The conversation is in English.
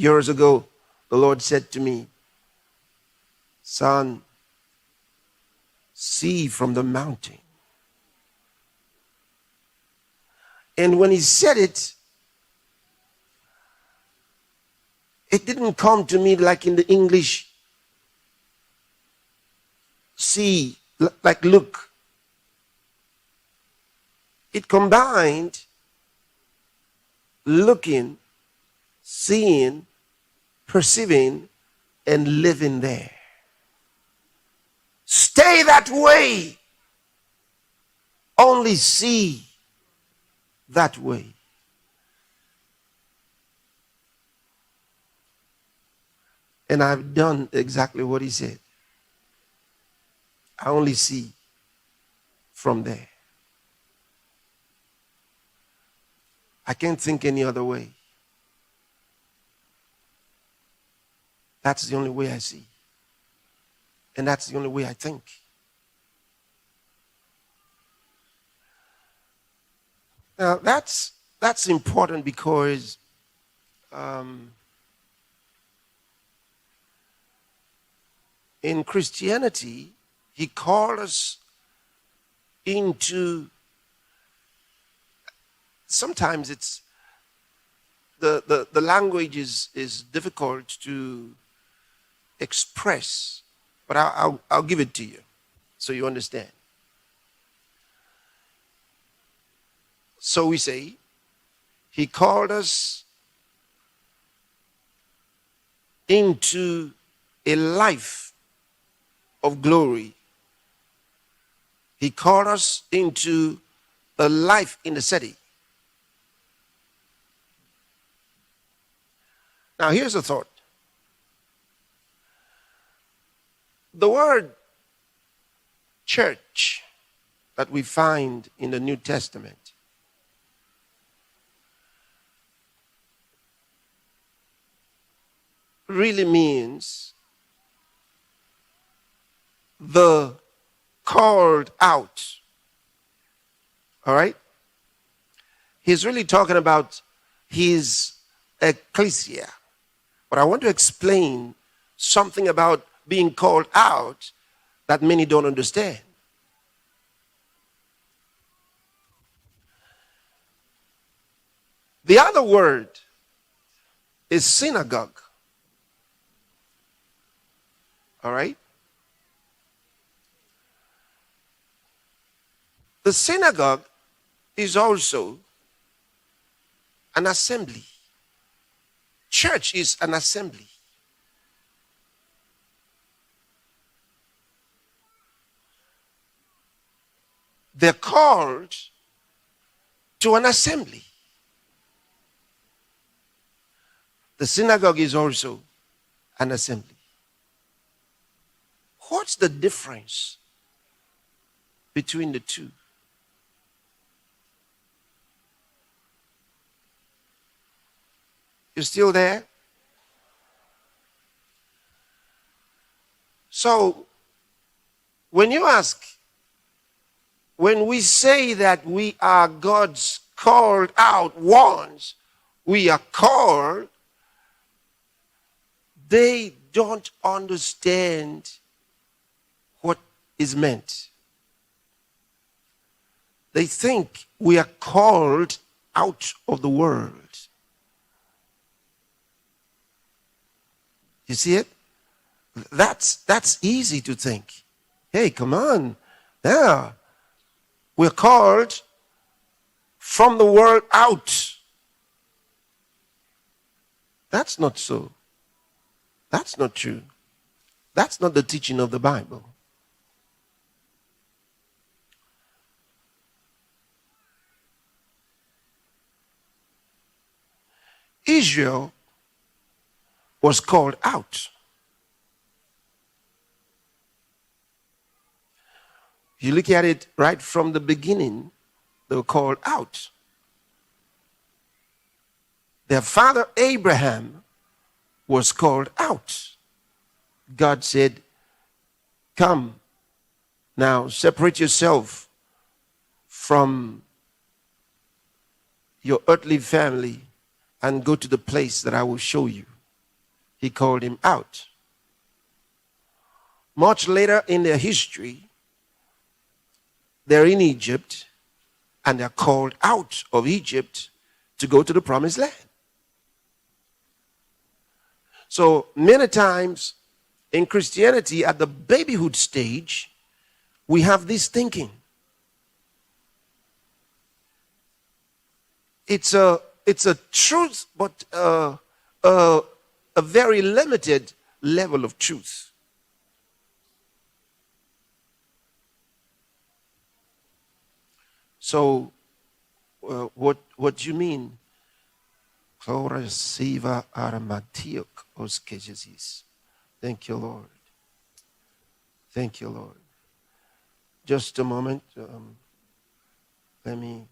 Years ago, the Lord said to me, son, see from the mountain. And when he said it, it didn't come to me like in the English, see, like look. It combined looking, seeing, perceiving, and living there. Stay that way. Only see that way. And I've done exactly what he said. I only see from there. I can't think any other way. That's the only way I see. And that's the only way I think. Now, that's important because in Christianity, he called us into, sometimes it's, the language is difficult to express, but I'll give it to you so you understand. So we say, he called us into a life of glory. He called us into a life in the city. Now here's a thought. The word church that we find in the New Testament really means the called out. All right? He's really talking about his ecclesia. But I want to explain something about being called out that many don't understand. The other word is synagogue. All right? The synagogue is also an assembly. Church is an assembly. They're called to an assembly. The synagogue is also an assembly. What's the difference between the two? You still there? So, when you ask, when we say that we are God's called out ones, we are called, they don't understand what is meant. They think we are called out of the world. You see it? That's easy to think. Hey, come on. Yeah. We're called from the world out. That's not so. That's not true. That's not the teaching of the Bible. Israel was called out. You look at it right from the beginning, they were called out. Their father Abraham was called out. God said, come now, separate yourself from your earthly family and go to the place that I will show you. he called him out. Much later in their history, they're in Egypt and they're called out of Egypt to go to the promised land. So many times in Christianity, at the babyhood stage, we have this thinking. It's a truth, but a very limited level of truth. So, what do you mean? Thank you, Lord. Thank you, Lord. Just a moment. Let me